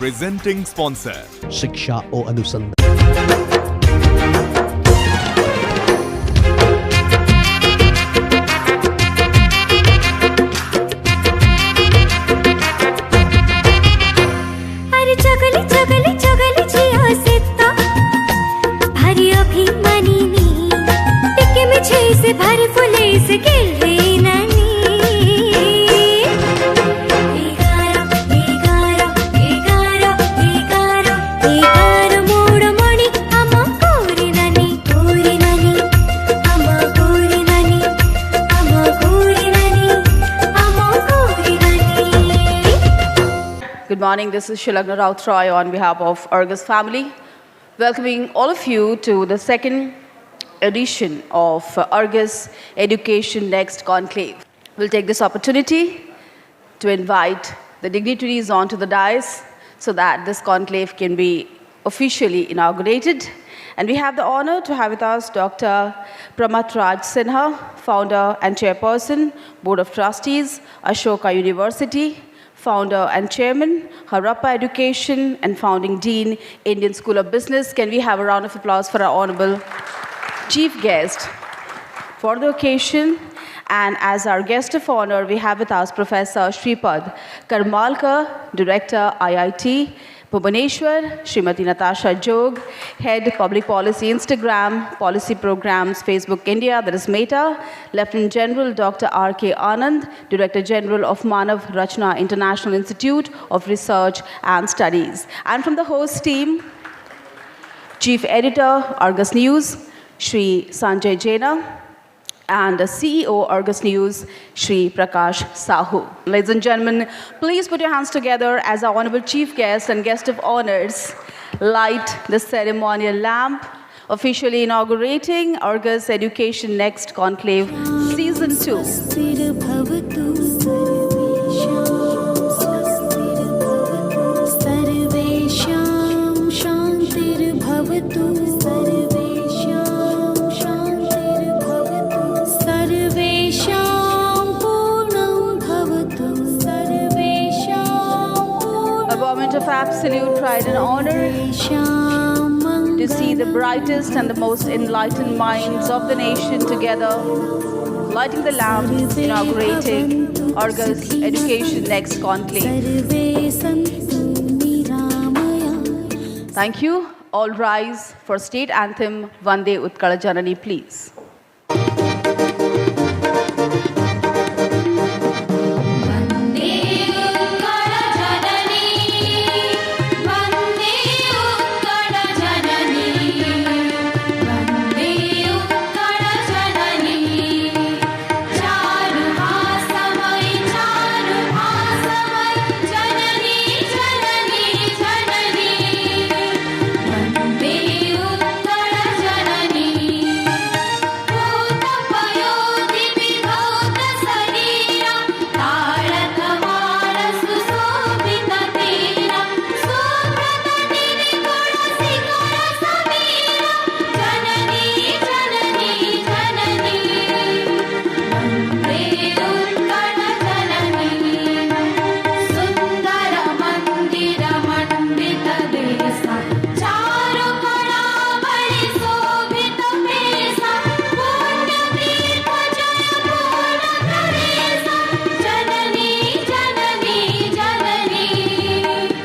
Presenting sponsor शिक्षा और अनुसंधान। अरे चगली चगली चगली जिया सेता भारी अभिमानी नी टिके में छे से भारी फुले से गिले नानी Good morning, this is Shilagna Rautroy on behalf of Argus family, welcoming all of you to the second edition of Argus Education Next Conclave. We'll take this opportunity to invite the dignitaries onto the dais so that this conclave can be officially inaugurated. And we have the honor to have with us Dr. Pramat Raj Sinha, founder and chairperson, Board of Trustees, Ashoka University, founder and chairman, Harappa Education, and founding dean, Indian School of Business. Can we have a round of applause for our honorable chief guest for the occasion? And as our guest of honor, we have with us Professor Shripad Karmalkar, Director, IIT, Bhubaneswar, Srimati Natasha Jog, Head Public Policy Instagram, Policy Programs, Facebook India, that is Meta, Lieutenant General Dr. R.K. Anand, Director General of Manav Rachna International Institute of Research and Studies. And from the host team, Chief Editor, Argus News, Shri Sanjay Jaina, and the CEO Argus News, Shri Prakash Sahu. Ladies and gentlemen, please put your hands together as our honorable chief guest and guest of honors light the ceremonial lamp, officially inaugurating Argus Education Next Conclave Season 2. Of absolute pride and honor to see the brightest and the most enlightened minds of the nation together, lighting the lamp, inaugurating Argus Education Next Conclave. Thank you. All rise for state anthem, Vande Utkala Janani, please.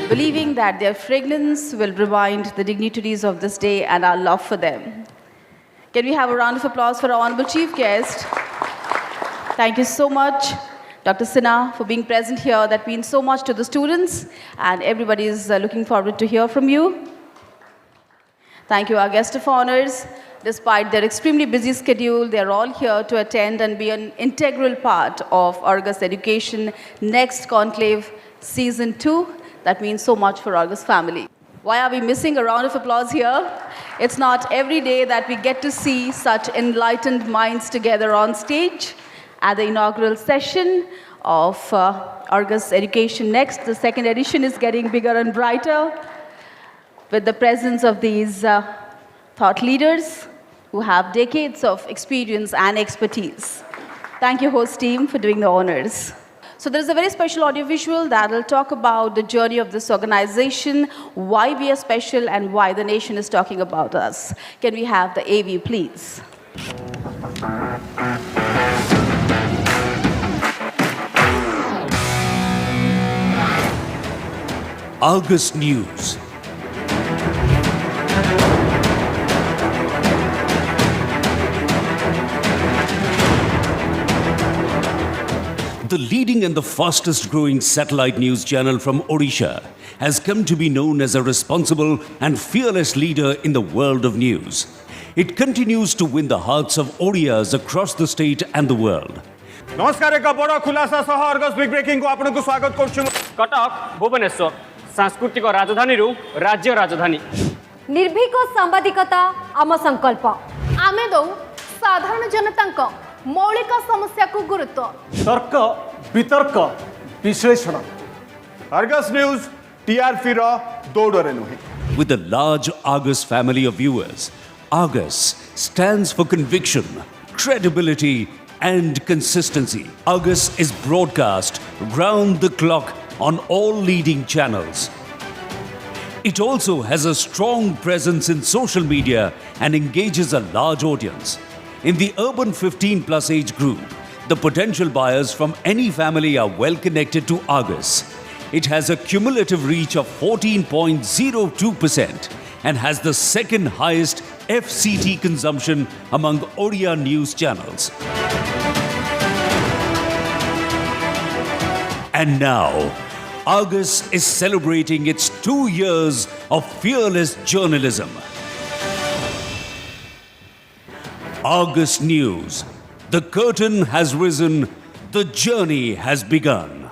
Believing that their fragrance will remind the dignitaries of this day and our love for them. Can we have a round of applause for our honorable chief guest? Thank you so much, Dr. Sinha, for being present here. That means so much to the students, and everybody is looking forward to hear from you. Thank you, our guest of honors. Despite their extremely busy schedule, they are all here to attend and be an integral part of Argus Education Next Conclave Season 2. That means so much for Argus family. Why are we missing a round of applause here? It's not every day that we get to see such enlightened minds together on stage at the inaugural session of Argus Education Next. The second edition is getting bigger and brighter with the presence of these thought leaders who have decades of experience and expertise. Thank you, host team, for doing the honors. So there is a very special audiovisual that will talk about the journey of this organization, why we are special and why the nation is talking about us. Can we have the AV, please? Argus News. The leading and the fastest growing satellite news channel from Odisha has come to be known as a responsible and fearless leader in the world of news. It continues to win the hearts of Odias across the state and the world. नमस्कार एक बड़ खुलासा सह Argus big breaking को आपको स्वागत करूँ कटक भुवनेश्वर सांस्कृतिक राजधानी राज्य राजधानी निर्भीक सांबादिकता आम संकल्प आमे दौ साधारण जनता मौलिक समस्या को गुरुत्व तर्क वितर्क विश्लेषण अर्गस न्यूज टीआरपी रो दौड़रे नुहे. With a large Argus family of viewers, Argus stands for conviction, credibility, and consistency. Argus is broadcast round the clock on all leading channels. It also has a strong presence in social media and engages a large audience. In the urban 15+ age group, the potential buyers from any family are well connected to Argus. It has a cumulative reach of 14.02% and has the second highest FCT consumption among Odia news channels. And now, Argus is celebrating its 2 years of fearless journalism. Argus News. The curtain has risen, the journey has begun.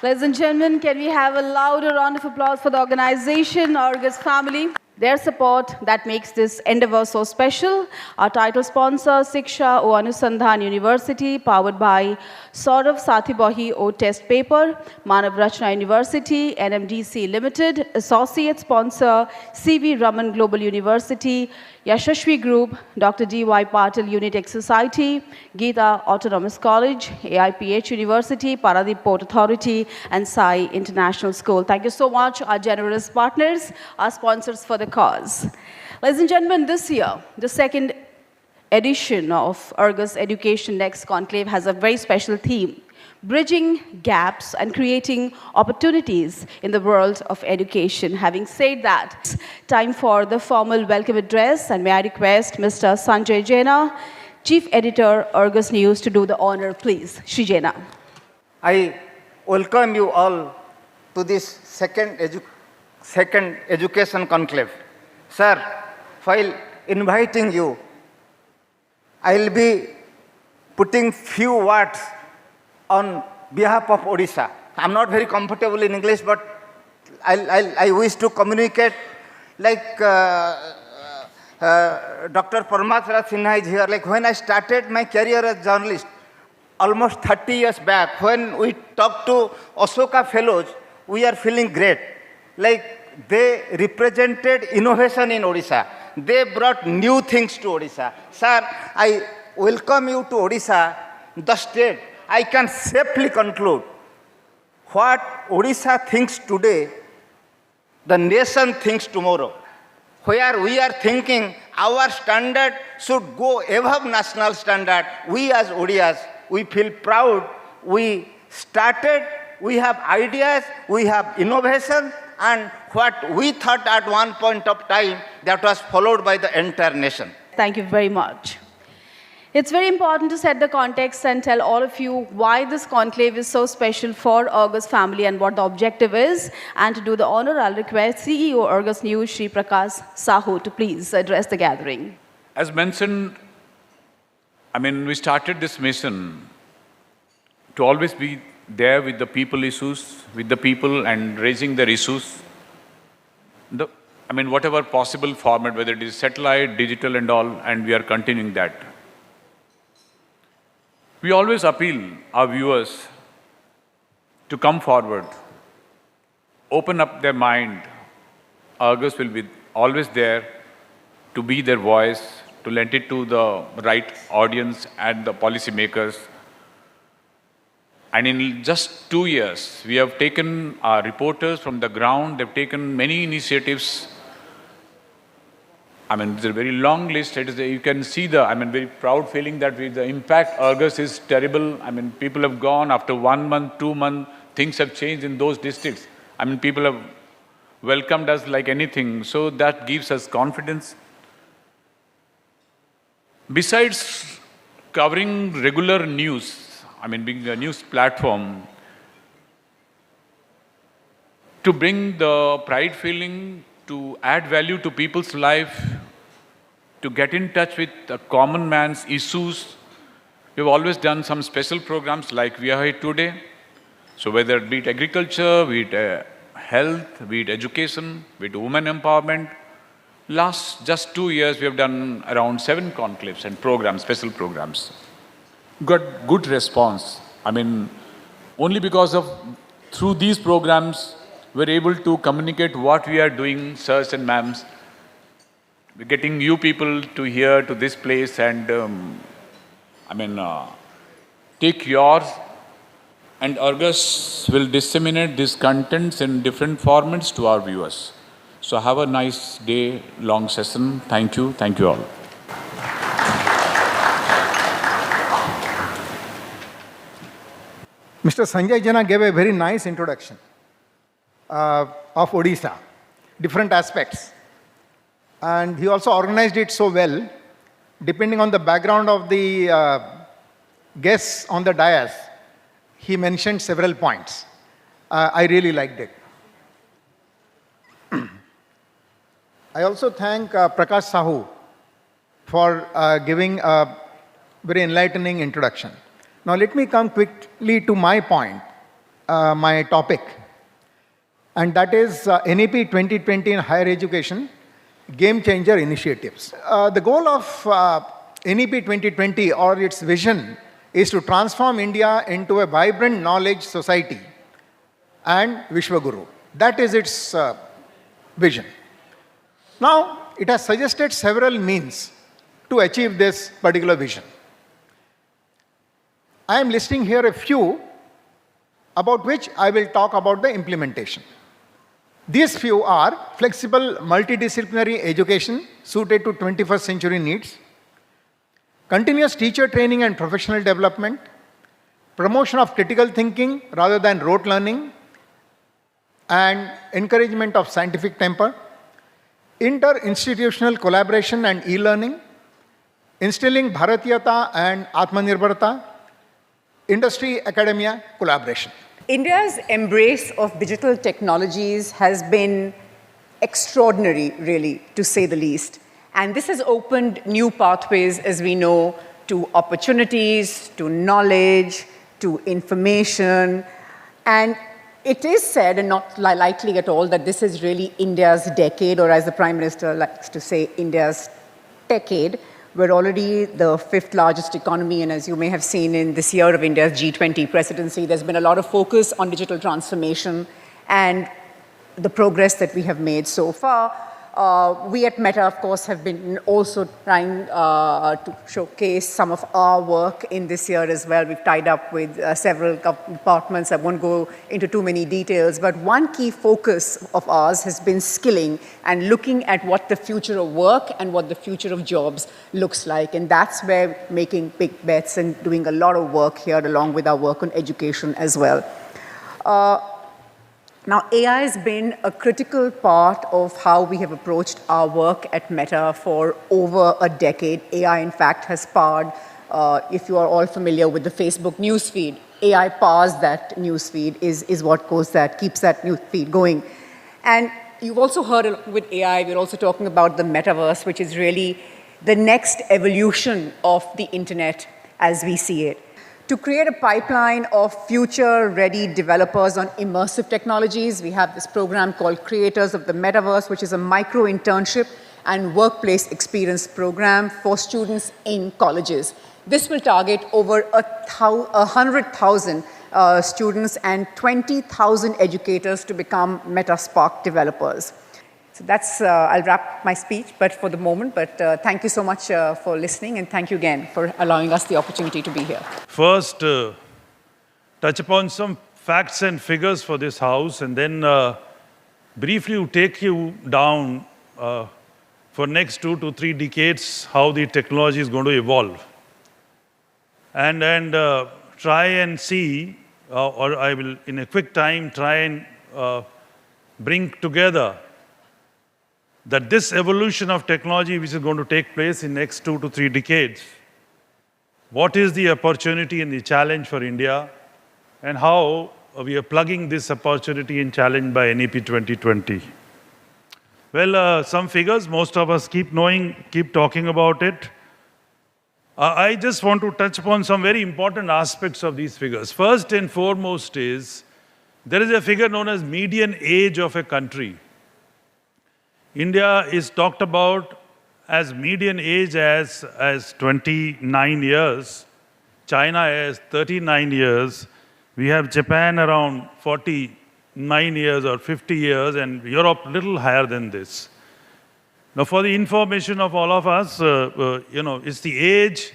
Ladies and gentlemen, can we have a louder round of applause for the organization, Argus family? Their support that makes this endeavor so special. Our title sponsor, Shiksha O Anusandhan University, powered by Saurav Sathibahi O Test Paper, Manav Rachna University, NMDC Limited, associate sponsor, CV Raman Global University, Yashashvi Group, Dr. D.Y. Patil Unitech Society, Geeta Autonomous College, AIPH University, Paradip Port Authority, and Sai International School. Thank you so much, our generous partners, our sponsors for the cause. Ladies and gentlemen, this year, the second edition of Argus Education Next Conclave has a very special theme: bridging gaps and creating opportunities in the world of education. Having said that, time for the formal welcome address, and may I request Mr. Sanjay Jaina, Chief Editor, Argus News, to do the honor, please. Shri Jaina. I welcome you all to this second education conclave. Sir, while inviting you, I will be putting few words on behalf of Odisha. I'm not very comfortable in English, but I wish to communicate like Dr. Parmathra Sinha is here. Like when I started my career as journalist, almost 30 years back, when we talked to Ashoka Fellows, we are feeling great. Like they represented innovation in Odisha. They brought new things to Odisha. Sir, I welcome you to Odisha, the state. I can safely conclude what Odisha thinks today, the nation thinks tomorrow. Where we are thinking our standard should go above national standard, we as Odias, we feel proud. We started, we have ideas, we have innovation, and what we thought at one point of time, that was followed by the entire nation. Thank you very much. It's very important to set the context and tell all of you why this conclave is so special for Argus family and what the objective is. And to do the honor, I'll request CEO Argus News, Shri Prakash Sahu, to please address the gathering. As mentioned, we started this mission to always be there with the people issues, with the people and raising their issues. Whatever possible format, whether it is satellite, digital and all, and we are continuing that. We always appeal our viewers to come forward, open up their mind. Argus will be always there to be their voice, to lend it to the right audience and the policymakers. And in just 2 years, we have taken our reporters from the ground, they've taken many initiatives. I mean, it's a very long list. You can see very proud feeling that the impact Argus is terrible. I mean, people have gone after 1 month, 2 months, things have changed in those districts. I mean, people have welcomed us like anything. So that gives us confidence. Besides covering regular news, I mean, being a news platform, to bring the pride feeling, to add value to people's life, to get in touch with the common man's issues. We've always done some special programs like we are here today. So whether it be it agriculture, be it health, be it education, be it women empowerment, last just 2 years we have done around 7 conclaves and programs, special programs. Got good response. I mean, only because of through these programs we're able to communicate what we are doing, sirs and ma'ams. We're getting you people to here, to this place, and take yours, and Argus will disseminate these contents in different formats to our viewers. So have a nice day, long session. Thank you all. Mr. Sanjay Jana gave a very nice introduction of Odisha, different aspects. And he also organized it so well, depending on the background of the guests on the dais, he mentioned several points. I really liked it. I also thank Prakash Sahu for giving a very enlightening introduction. Now let me come quickly to my point, my topic, and that is NEP 2020 in higher education, game changer initiatives. The goal of NEP 2020 or its vision is to transform India into a vibrant knowledge society and Vishwaguru. That is its vision. Now, it has suggested several means to achieve this particular vision. I am listing here a few about which I will talk about the implementation. These few are flexible multidisciplinary education suited to 21st century needs, continuous teacher training and professional development, promotion of critical thinking rather than rote learning, and encouragement of scientific temper, inter-institutional collaboration and e-learning, instilling Bharatiyata and Atmanirbharta, industry-academia collaboration. India's embrace of digital technologies has been extraordinary, really, to say the least. And this has opened new pathways, as we know, to opportunities, to knowledge, to information. And it is said, and not lightly at all, that this is really India's decade, or as the Prime Minister likes to say, India's decade. We're already the 5th largest economy, and as you may have seen in this year of India's G20 presidency, there's been a lot of focus on digital transformation and the progress that we have made so far. We at Meta, of course, have been also trying to showcase some of our work in this year as well. We've tied up with several departments. I won't go into too many details, but one key focus of ours has been skilling and looking at what the future of work and what the future of jobs looks like. And that's where we're making big bets and doing a lot of work here along with our work on education as well. Now, AI has been a critical part of how we have approached our work at Meta for over a decade. AI, in fact, has powered, if you are all familiar with the Facebook newsfeed, AI powers that newsfeed, is what keeps that newsfeed going. And you've also heard with AI, we're also talking about the metaverse, which is really the next evolution of the internet as we see it. To create a pipeline of future-ready developers on immersive technologies, we have this program called Creators of the Metaverse, which is a micro-internship and workplace experience program for students in colleges. This will target over 100,000 students and 20,000 educators to become MetaSpark developers. So that's, I'll wrap my speech, but for the moment, but thank you so much for listening, and thank you again for allowing us the opportunity to be here. First, touch upon some facts and figures for this house, and then briefly take you down for next 2 to 3 decades how the technology is going to evolve. And try and see, or I will in a quick time try and bring together that this evolution of technology which is going to take place in next 2 to 3 decades, what is the opportunity and the challenge for India, and how we are plugging this opportunity and challenge by NEP 2020. Well, some figures, most of us keep talking about it. I just want to touch upon some very important aspects of these figures. First and foremost is, there is a figure known as median age of a country. India is talked about as median age as 29 years. China as 39 years. We have Japan around 49 years or 50 years, and Europe little higher than this. Now, for the information of all of us, it's the age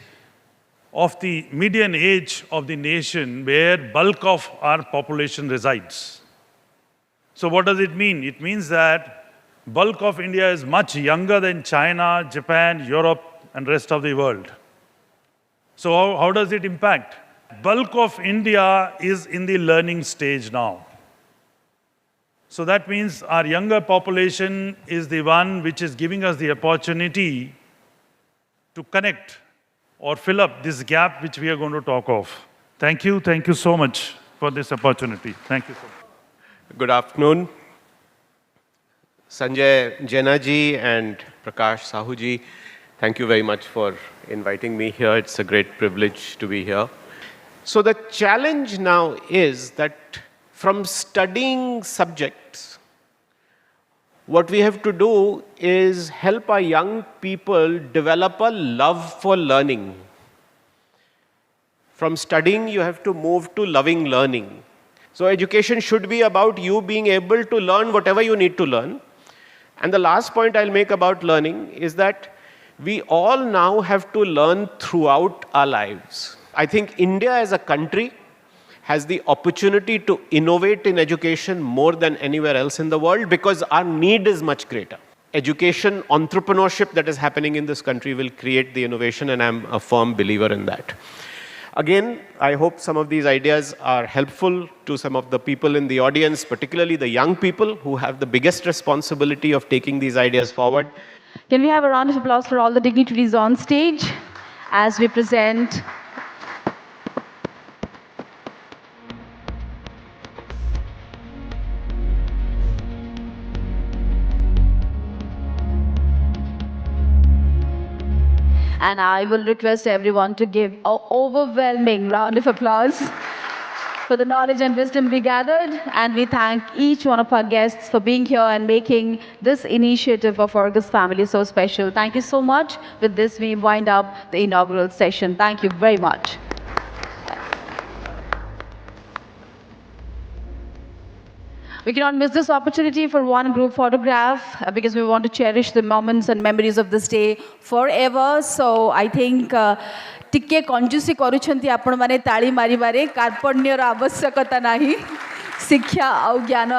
of the median age of the nation where bulk of our population resides. So what does it mean? It means that bulk of India is much younger than China, Japan, Europe, and rest of the world. So how does it impact? Bulk of India is in the learning stage now. So that means our younger population is the one which is giving us the opportunity to connect or fill up this gap which we are going to talk of. Thank you so much for this opportunity. Thank you so much. Good afternoon. Sanjay Jena ji and Prakash Sahu ji, thank you very much for inviting me here. It's a great privilege to be here. So the challenge now is that from studying subjects, what we have to do is help our young people develop a love for learning. From studying, you have to move to loving learning. So education should be about you being able to learn whatever you need to learn. And the last point I'll make about learning is that we all now have to learn throughout our lives. I think India as a country has the opportunity to innovate in education more than anywhere else in the world because our need is much greater. Education, entrepreneurship that is happening in this country will create the innovation, and I'm a firm believer in that. Again, I hope some of these ideas are helpful to some of the people in the audience, particularly the young people who have the biggest responsibility of taking these ideas forward. Can we have a round of applause for all the dignitaries on stage as we present and I will request everyone to give an overwhelming round of applause for the knowledge and wisdom we gathered. And we thank each one of our guests for being here and making this initiative of Argus family so special. Thank you so much. With this, we wind up the inaugural session. Thank you very much. We cannot miss this opportunity for one group photograph because we want to cherish the moments and memories of this day forever. So I think टिके कंजूसी करूछंती आपण माने ताली मारिबारे कार्पण्यर आवश्यकता नाही शिक्षा और ज्ञान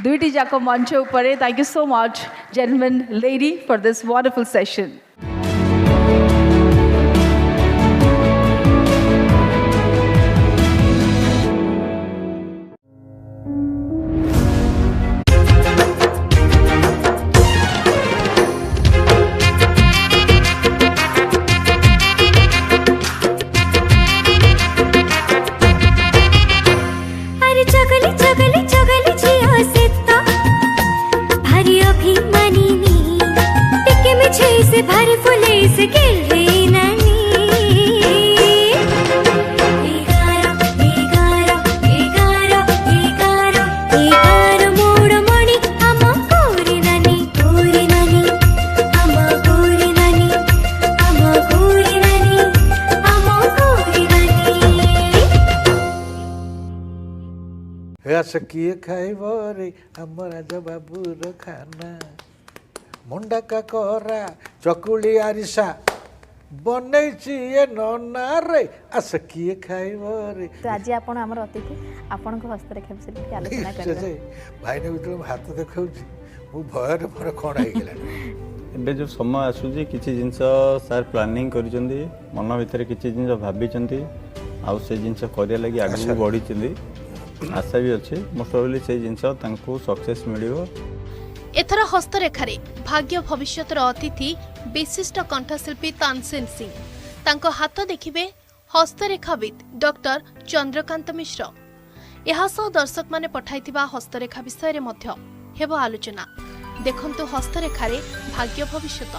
दुईटी जाक मंच उपरे. Thank you so much, gentlemen, lady, for this wonderful session. सकिए खाइब रे हमरा जबाबुर खाना मुंडा काकरा चकुली आरिसा बनैछि ये नना रे आस किए खाइबो रे। तो आज आपण हमर अतिथि आपण को हस्तरेखा विषय के आलोचना करबे। भाई ने बितले हाथ देखाउछि मु भय रे पर कोन आइ गेला। एबे जो समय आसुछि किछि जिंस सर प्लानिंग करिसंदी मन भितर किछि जिंस भाबिसंदी आ से जिंस करिया लागि आगु बढ़िसंदी आशा भी अच्छे मोस्ट प्रोबेबली से जिंस तांको सक्सेस मिलियो। एथर हस्तरेखारे भाग्य भविष्यतर अतिथि विशिष्ट कंठशिल्पी तानसेन सिंह तांको हाथ देखिबे हस्तरेखाविद डॉक्टर चंद्रकांत मिश्र। यह सह दर्शक माने पठाइथिबा हस्तरेखा विषय रे मध्य हेबो आलोचना। देखंतु हस्तरेखारे भाग्य भविष्यत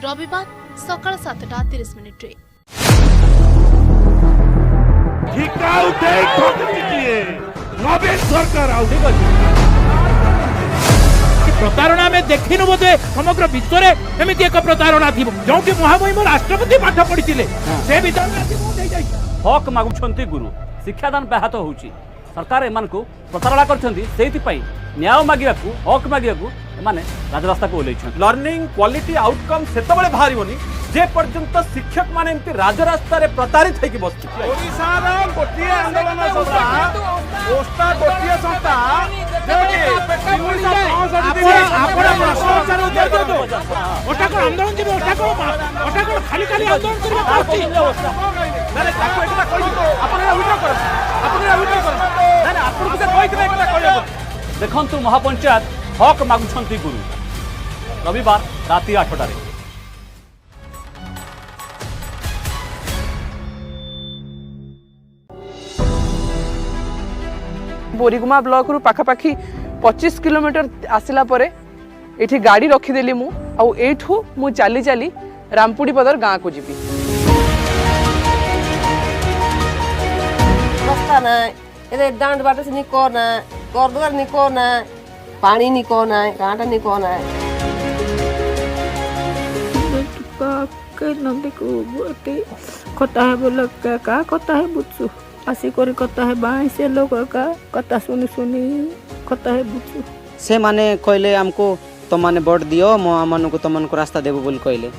रविवार सकाळ 7:30 रे। ठिकाउ दे ठकनिए नवीन सरकार आउ ठीक अछि प्रतारणा में देखिनु बोधे समग्र विश्व रे एमिति एक प्रतारणा थिबो जोंकि महामहिम राष्ट्रपति पाठ पढिथिले से विधान हक मागुछंती गुरु शिक्षादान ब्याहत होउची सरकार एमान को प्रतारणा करछंती सेति पई न्याय मागियाकू हक मागियाकू माने राजरास्ता को ओलेछन। लर्निंग क्वालिटी आउटकम सेतबळे बाहरिबोनी जे पर्यंत शिक्षक माने एमती राजरास्ता रे प्रतारित हेकी बसछि। ओडिसा रा गोटिए आंदोलन संस्था ओस्ता गोटिए संस्था आपण भ्रष्टाचार उत्तर दो ओटा को आंदोलन जे ओटा को खाली खाली आंदोलन करबा पड़छि। नारे ताको एकटा कहि आपण उल्टा कर आपण उल्टा कर नारे आपण के कहि एकटा कहियो देखंतु महापंचायत हक मागुछंती गुरु रविवार राति 8 बोरीगुमा ब्लॉक रु पाखापाखि 25 किलोमीटर आसिला परे एठी गाड़ी रखीदेली मु आउ एठू मु चली चली रामपुड़ी पदर गाँ को जीवी। रास्ता ना ए डांड बाट से निको ना करदुआर निको ना पानी निको ना कांटा निको ना के नदी को बोटे कता है बोल का कता है बुच्चू आसी कर कता है बाई से लोग का कता सुनी सुनी कता है बुच्चू से माने कहले हमको तो माने वोट दियो मो मन को तो मन को रास्ता देबो बोल कहले।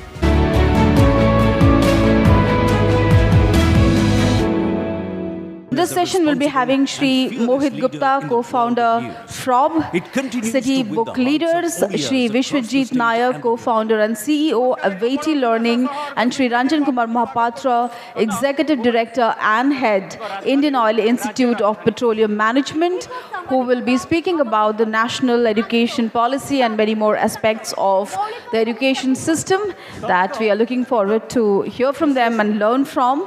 This session will be having Shri Mohit Gupta, co-founder FROB, City Book Leaders, Shri Vishwajit Nayak, co-founder and CEO of SITI Learning, and Shri Ranjan Kumar Mahapatra, Executive Director and Head, Indian Oil Institute of Petroleum Management, who will be speaking about the national education policy and many more aspects of the education system that we are looking forward to hear from them and learn from.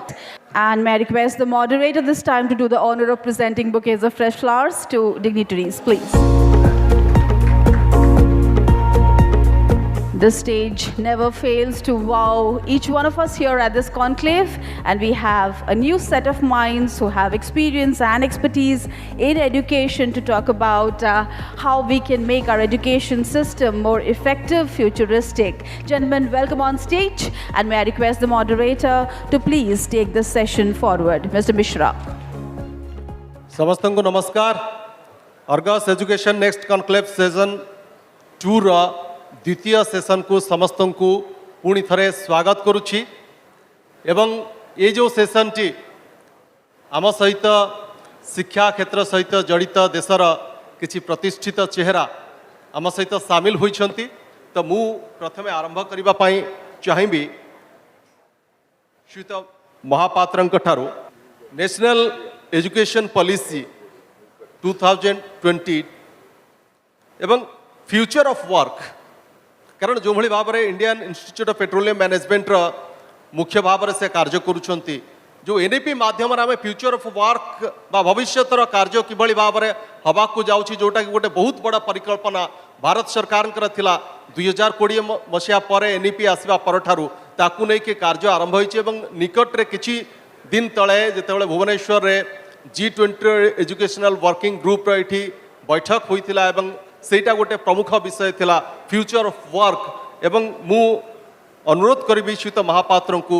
And may I request the moderator this time to do the honor of presenting bouquets of fresh flowers to dignitaries, please. The stage never fails to wow each one of us here at this conclave, and we have a new set of minds who have experience and expertise in education to talk about how we can make our education system more effective, futuristic. Gentlemen, welcome on stage, and may I request the moderator to please take this session forward. Mr. Mishra. समस्तंको नमस्कार। Argus education next conclave season 2 रा द्वितीय session को समस्त को पुणी थरे स्वागत करुछि एवं ये जो सेशन टी आम सहित शिक्षा क्षेत्र सहित जड़ित देशर किछि प्रतिष्ठित चेहरा आम सहित सामिल होइछंती। तो मु प्रथमे आरंभ करिबा पई चाहिबी श्रीयुत महापात्रंक ठारू नेशनल एजुकेशन पॉलिसी 2020 एवं फ्यूचर ऑफ वर्क कारण जो भली भाव में Indian institute of petroleum management मुख्य भाव से कार्य करुछंती जो एनईपी माध्यम आम फ्यूचर ऑफ वर्क बा भविष्यतर कार्य किभली भाव में हवा को जाउछि जोटा कि गोटे बहुत बड़ा परिकल्पना भारत सरकार थिला 2020 मसीहा पर एनईपी आसवा परठारु ताकू नै के कार्य आरंभ होइछि एवं निकट रे किछि दिन तळे जेतेबेले भुवनेश्वर रे G20 एजुकेशनल वर्किंग ग्रुप रो एठी बैठक होइतिला एवं सेटा गोटे प्रमुख विषय थिला फ्यूचर ऑफ वर्क एवं मु अनुरोध करिबी श्रीयुत महापात्र को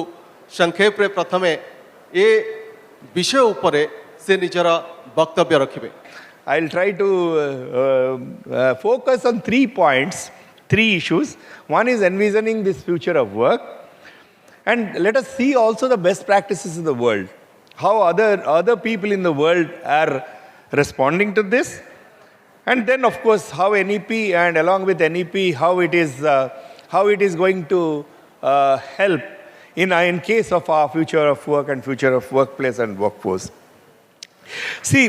संक्षेप रे प्रथमे ए विषय उपरे से निजर वक्तव्य रखिबे। I'll try to focus on 3 points. three issues. One is envisioning this future of work. And let us see also the best practices in the world, how other people in the world are responding to this. And then, of course, how NEP and along with NEP, how it is going to help in case of our future of work and future of workplace and workforce. See,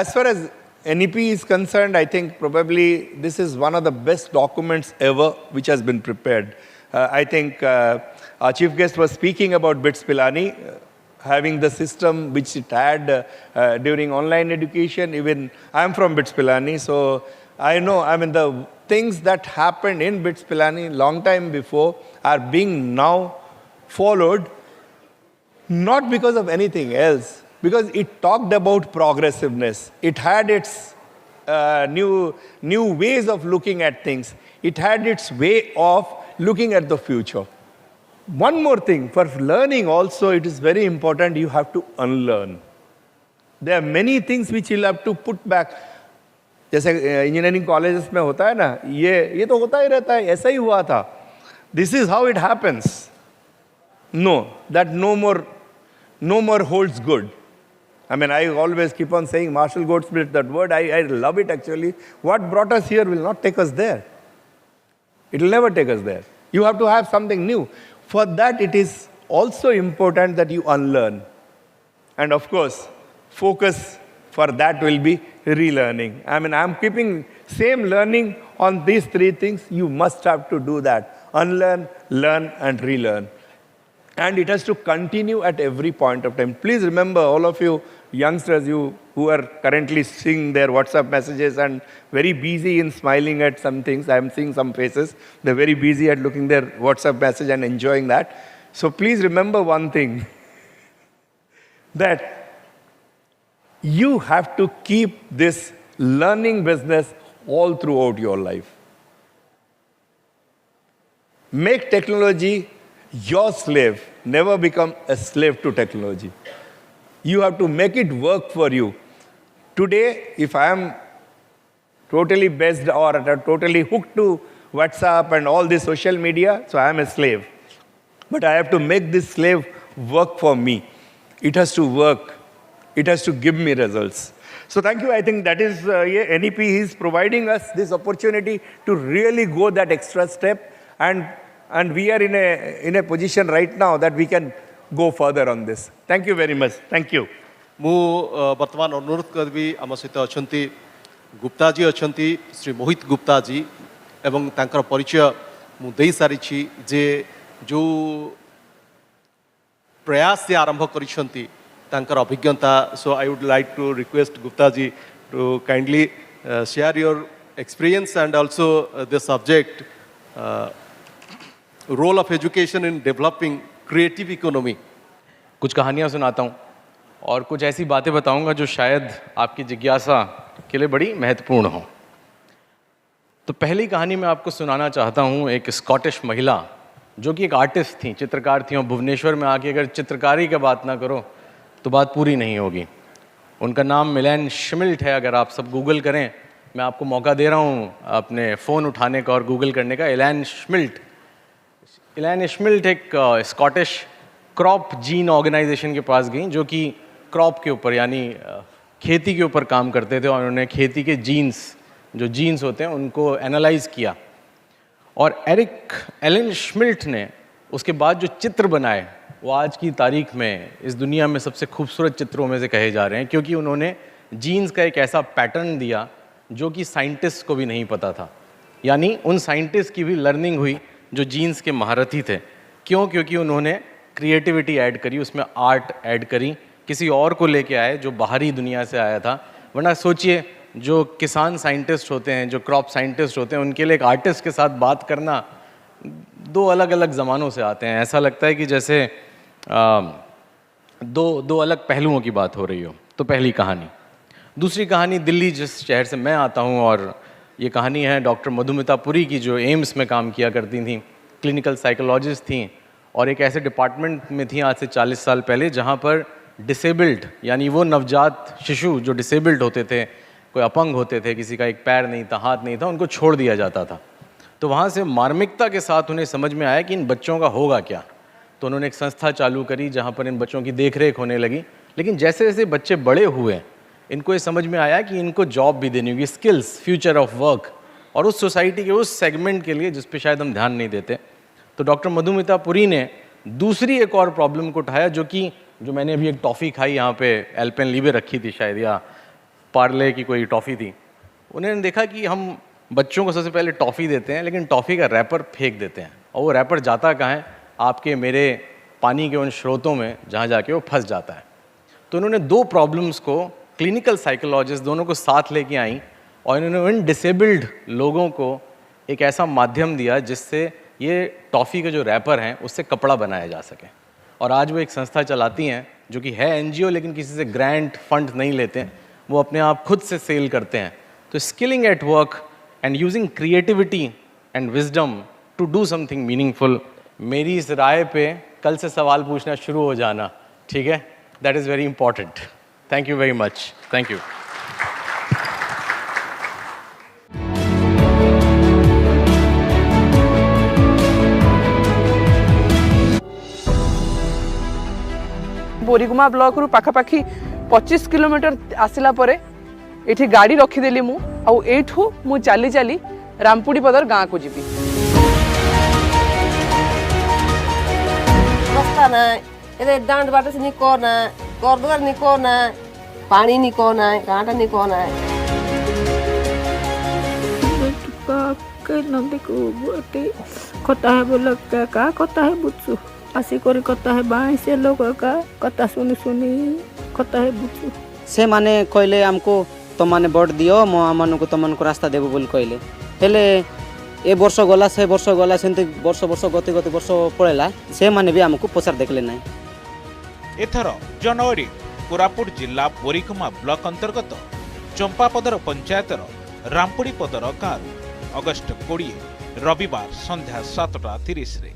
as far as NEP is concerned, I think probably this is one of the best documents ever which has been prepared. I think our chief guest was speaking about BITS Pilani, having the system which it had during online education. Even I am from BITS Pilani, so I know, the things that happened in BITS Pilani long time before are being now followed, not because of anything else, because it talked about progressiveness. It had its new ways of looking at things. It had its way of looking at the future. One more thing, for learning also, it is very important you have to unlearn. There are many things which you'll have to put back. जैसे engineering colleges में होता है ना, ये तो होता ही रहता है, ऐसा ही हुआ था. This is how it happens. No, that no more holds good. I always keep on saying Marshall Goldsmith, that word, I love it actually. What brought us here will not take us there. It will never take us there. You have to have something new. For that, it is also important that you unlearn. And of course, focus for that will be relearning. I'm keeping same learning on these three things. You must have to do that. Unlearn, learn, and relearn. And it has to continue at every point of time. Please remember, all of you youngsters, you who are currently seeing their WhatsApp messages and very busy in smiling at some things. I am seeing some faces. They're very busy at looking their WhatsApp message and enjoying that. So please remember one thing, that you have to keep this learning business all throughout your life. Make technology your slave. Never become a slave to technology. You have to make it work for you. Today, if I am totally based or totally hooked to WhatsApp and all this social media, so I am a slave. But I have to make this slave work for me. It has to work. It has to give me results. So thank you. I think that is NEP is providing us this opportunity to really go that extra step, and we are in a position right now that we can go further on this. Thank you very much. Thank you. ମୁଁ ବର୍ତ୍ତମାନ ଅନୁରୋଧ କରିବି ଆମ ସହିତ ଅଛନ୍ତି ଗୁପ୍ତାଜୀ ଅଛନ୍ତି ଶ୍ରୀ ମୋହିତ ଗୁପ୍ତାଜୀ ଏବଂ ତାଙ୍କର ପରିଚୟ ମୁଁ ଦେଇ ସାରିଛି ଯେ ଯେଉଁ ପ୍ରୟାସ ସେ ଆରମ୍ଭ କରିଛନ୍ତି ତାଙ୍କର ଅଭିଜ୍ଞତା. So I would like to request Guptaji to kindly share your experience and also the subject role of education in developing creative economy. कुछ कहानियाँ सुनाता हूँ और कुछ ऐसी बातें बताऊँगा जो शायद आपकी जिज्ञासा के लिए बड़ी महत्वपूर्ण हो. तो पहली कहानी मैं आपको सुनाना चाहता हूँ एक स्कॉटिश महिला जो कि एक आर्टिस्ट थी, चित्रकार थी, और भुवनेश्वर में आके अगर चित्रकारी की बात ना करो तो बात पूरी नहीं होगी. उनका नाम मिलेन शिमिल्ट है. अगर आप सब गूगल करें, मैं आपको मौका दे रहा हूँ अपने फ़ोन उठाने का और गूगल करने का. एलन शिमिल्ट एक स्कॉटिश क्रॉप जीन ऑर्गेनाइजेशन के पास गई जो कि क्रॉप के ऊपर यानी खेती के ऊपर काम करते थे, और उन्होंने खेती के जीन्स होते हैं उनको एनालाइज किया. और एलन शिमिल्ट ने उसके बाद जो चित्र बनाए वो आज की तारीख में इस दुनिया में सबसे खूबसूरत चित्रों में से कहे जा रहे हैं, क्योंकि उन्होंने जीन्स का एक ऐसा पैटर्न दिया जो कि साइंटिस्ट को भी नहीं पता था. यानी उन साइंटिस्ट की भी लर्निंग हुई जो जीन्स के महारथी थे. क्यों? क्योंकि उन्होंने क्रिएटिविटी ऐड करी, उसमें आर्ट ऐड करी, किसी और को लेके आए जो बाहरी दुनिया से आया था. वरना सोचिए, जो किसान साइंटिस्ट होते हैं, जो क्रॉप साइंटिस्ट होते हैं, उनके लिए एक आर्टिस्ट के साथ बात करना दो अलग अलग ज़मानों से आते हैं. ऐसा लगता है कि जैसे दो अलग पहलुओं की बात हो रही हो. तो पहली कहानी. दूसरी कहानी दिल्ली, जिस शहर से मैं आता हूँ, और ये कहानी है डॉक्टर मधुमिता पुरी की, जो एम्स में काम किया करती थी, क्लिनिकल साइकोलॉजिस्ट थी, और एक ऐसे डिपार्टमेंट में थी आज से 40 साल पहले जहाँ पर डिसेबल्ड यानी वो नवजात शिशु जो डिसेबल्ड होते थे, कोई अपंग होते थे, किसी का एक पैर नहीं था, हाथ नहीं था, उनको छोड़ दिया जाता था. तो वहाँ से मार्मिकता के साथ उन्हें समझ में आया कि इन बच्चों का होगा क्या। तो उन्होंने एक संस्था चालू करी जहाँ पर इन बच्चों की देखरेख होने लगी। लेकिन जैसे जैसे बच्चे बड़े हुए इनको ये समझ में आया कि इनको जॉब भी देनी होगी, स्किल्स, फ्यूचर ऑफ वर्क, और उस सोसाइटी के उस सेगमेंट के लिए जिस पे शायद हम ध्यान नहीं देते। तो डॉक्टर मधुमिता पुरी ने दूसरी एक और प्रॉब्लम को उठाया, जो मैंने अभी एक टॉफ़ी खाई यहाँ पे, एल्पेनलीबे रखी थी शायद, या पार्ले की कोई टॉफ़ी थी। उन्होंने देखा कि हम बच्चों को सबसे पहले टॉफ़ी देते हैं, लेकिन टॉफ़ी का रैपर फेंक देते हैं, और वो रैपर जाता कहाँ है? आपके मेरे पानी के उन स्रोतों में, जहाँ जाके वो फंस जाता है। तो उन्होंने दो प्रॉब्लम्स को, क्लिनिकल साइकोलॉजिस्ट दोनों को साथ लेके आई, और इन्होंने उन डिसेबल्ड लोगों को एक ऐसा माध्यम दिया जिससे ये टॉफ़ी के जो रैपर हैं उससे कपड़ा बनाया जा सके। और आज वो एक संस्था चलाती हैं जो कि है एनजीओ, लेकिन किसी से ग्रांट फंड नहीं लेते हैं, वो अपने आप खुद से सेल करते हैं। तो skilling at work and using creativity and wisdom to do something meaningful. मेरी इस राय पे कल से सवाल पूछना शुरू हो जाना, ठीक है? That is very important. Thank you very much. Thank you. Boriguma block रु पाखापाखी 25 किलोमीटर आसिला परे एठी गाड़ी रखीदेली मु आउ एठू मु चली चली रामपुड़ी पदर गाँ को जीवी। रास्ता ना ये डांड बाटे से निको ना गर्दुआर निको ना पानी निको ना कांटा निको ना नदी को बुआते कता है बोला का कता है बुझु आसी करी कता है बाई से लोग का कता सुनी सुनी कता है बुझु से माने कहले हमको तो माने वोट दियो मो मन को तुमन को रास्ता देबो बोल कहले हेले ए वर्ष गला से वर्ष गला सेंते वर्ष गति वर्ष पळेला से माने भी हमको पचार देखले नै। एथर जनवरी कोरापुट जिला बोरीगुमा ब्लॉक अंतर्गत चंपापदर पंचायतर रामपुड़ी पदर गाँव अगस्ट 20 रविवार संध्या 7:30 रे।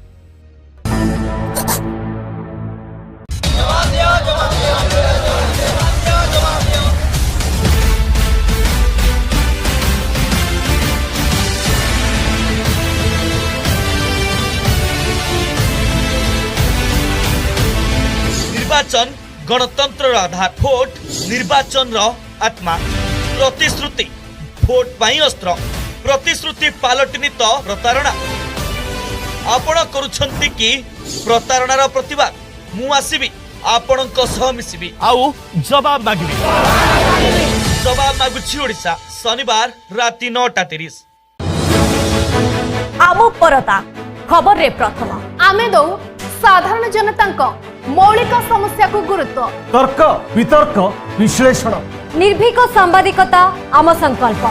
निर्वाचन गणतंत्र आधार भोट निर्वाचन आत्मा प्रतिश्रुति भोट पाई अस्त्र प्रतिश्रुति पालटनी तो प्रतारणा आपण करुछंती कि प्रतारणार प्रतिवाद मु आसीबी आपणक सह मिसिबी आउ जवाब मागिबी जवाब मागुछि ओडिशा शनिवार राति 9:30 आमु परता खबर रे प्रथम आमे दौ साधारण जनता मौलिक समस्या को गुरुत्व तर्क वितर्क विश्लेषण निर्भीक सांबादिकता आम संकल्प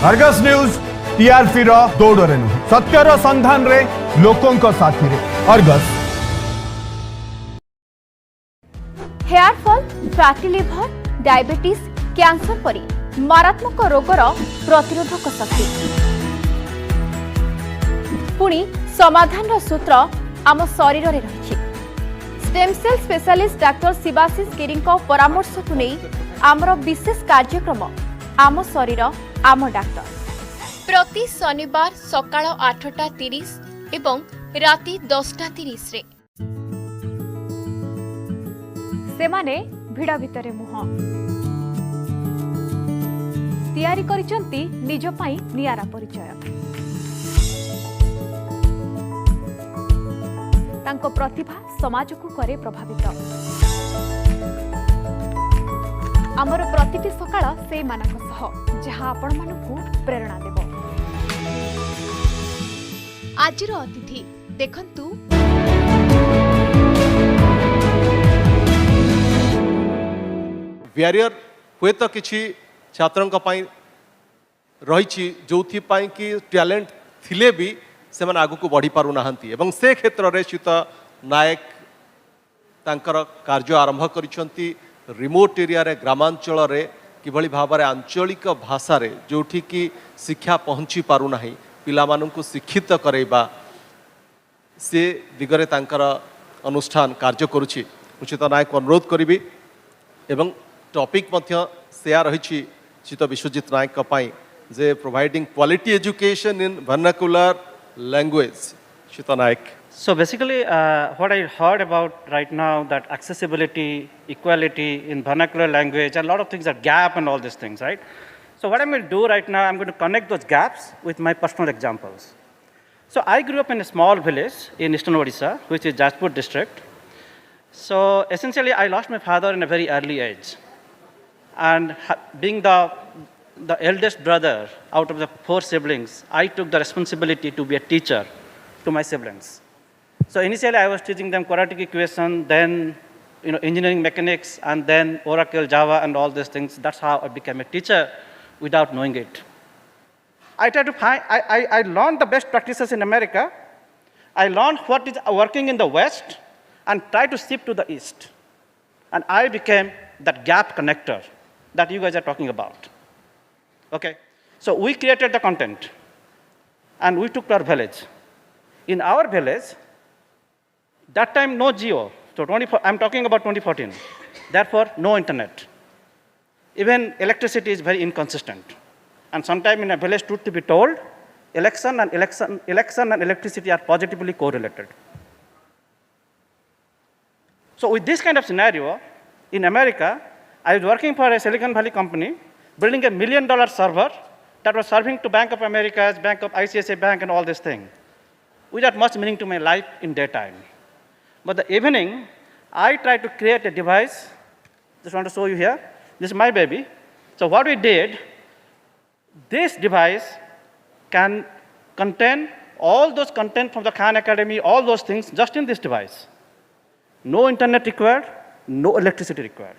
अर्गस न्यूज टीआरपी रो दौड़े नुह सत्यर संधान रे लोकों साथी रे अर्गस। Hair fall, fatty liver, diabetes, cancer परी मारात्मक रोगर प्रतिरोधक शक्ति पुणी समाधान सूत्र आम शरीर रे रही। Stem cell specialist doctor Shivashish Giri परामर्श को नहीं आमर विशेष कार्यक्रम आम शरीर आम डॉक्टर प्रति शनिवार सकाळ 8:30 एवं राति 10:30 रे। सेमाने भिड़ भितरे मुह तैयारी करिसंती निज पई नियारा परिचय तांको प्रतिभा समाज को करे प्रभावित आमर प्रतिटी सकाळ से मानक सह जहां आपण मानकु प्रेरणा देबो। आजिर अतिथि देखंतु ब्यारियर हुए तो किसी छात्रों रही जो कि टैलेंट थिले भी से आगु को बढ़ी पारु नाहंती एवं से क्षेत्र में शीत नायक तांकर कार्य आरंभ करिसंती रिमोट एरिया रे ग्रामांचल रे किभली भाव में आंचलिक भाषा रे जोठी की शिक्षा पहुँची पारु नाही पिला माननकु शिक्षित करैबा से दिगरे तांकर अनुष्ठान कार्य करुछि। उचित नायक अनुरोध करी एवं टॉपिक मध्य सेया रही चित विश्वजित नायक जे providing quality education in vernacular language. Shita Naik. So basically, what I heard about right now, that accessibility, equality in vernacular language, and a lot of things are gap and all these things, right? So what I'm going to do right now, I'm going to connect those gaps with my personal examples. So I grew up in a small village in eastern Odisha, which is Jajpur district. So essentially, I lost my father in a very early age. And being the eldest brother out of the 4 siblings, I took the responsibility to be a teacher to my siblings. So initially, I was teaching them quadratic equation, then engineering mechanics, and then Oracle, Java, and all these things. That's how I became a teacher without knowing it. I tried to find, I learned the best practices in America. I learned what is working in the West and tried to shift to the East. And I became that gap connector that you guys are talking about. Okay, so we created the content and we took to our village. In our village, that time no Geo, so I'm talking about 2014, therefore no internet. Even electricity is very inconsistent. And sometime in a village, truth to be told, election and electricity are positively correlated. So with this kind of scenario, in America, I was working for a Silicon Valley company, building $1 million server that was serving to Bank of America, Bank of ICICI Bank, and all this thing, without much meaning to my life in daytime. But the evening, I tried to create a device. Just want to show you here. This is my baby. So what we did, this device can contain all those content from the Khan Academy, all those things, just in this device. No internet required, no electricity required.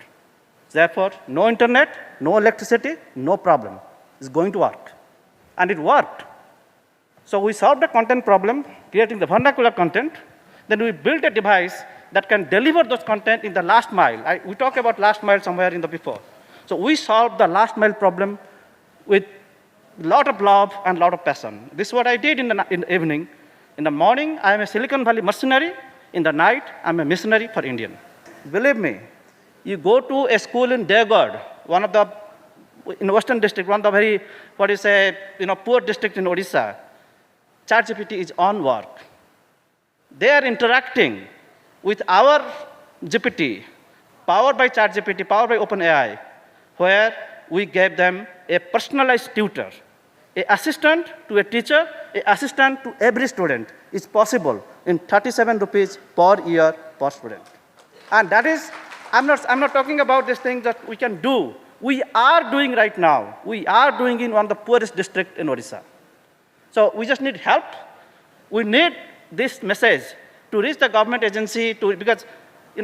Therefore, no internet, no electricity, no problem. It's going to work. And it worked. So we solved the content problem, creating the vernacular content. Then we built a device that can deliver those content in the last mile. We talked about last mile somewhere in the before. So we solved the last mile problem with a lot of love and a lot of passion. This is what I did in the evening. In the morning, I am a Silicon Valley mercenary. In the night, I'm a missionary for Indian. Believe me, you go to a school in Devgarh, one of the, in Western district, one of the very, poor district in Odisha, ChatGPT is on work. They are interacting with our GPT, powered by ChatGPT, powered by OpenAI, where we gave them a personalized tutor, an assistant to a teacher, an assistant to every student is possible in 37 rupees per year per student. And that is, I'm not talking about these things that we can do. We are doing right now. We are doing in one of the poorest districts in Odisha. So we just need help. We need this message to reach the government agency, because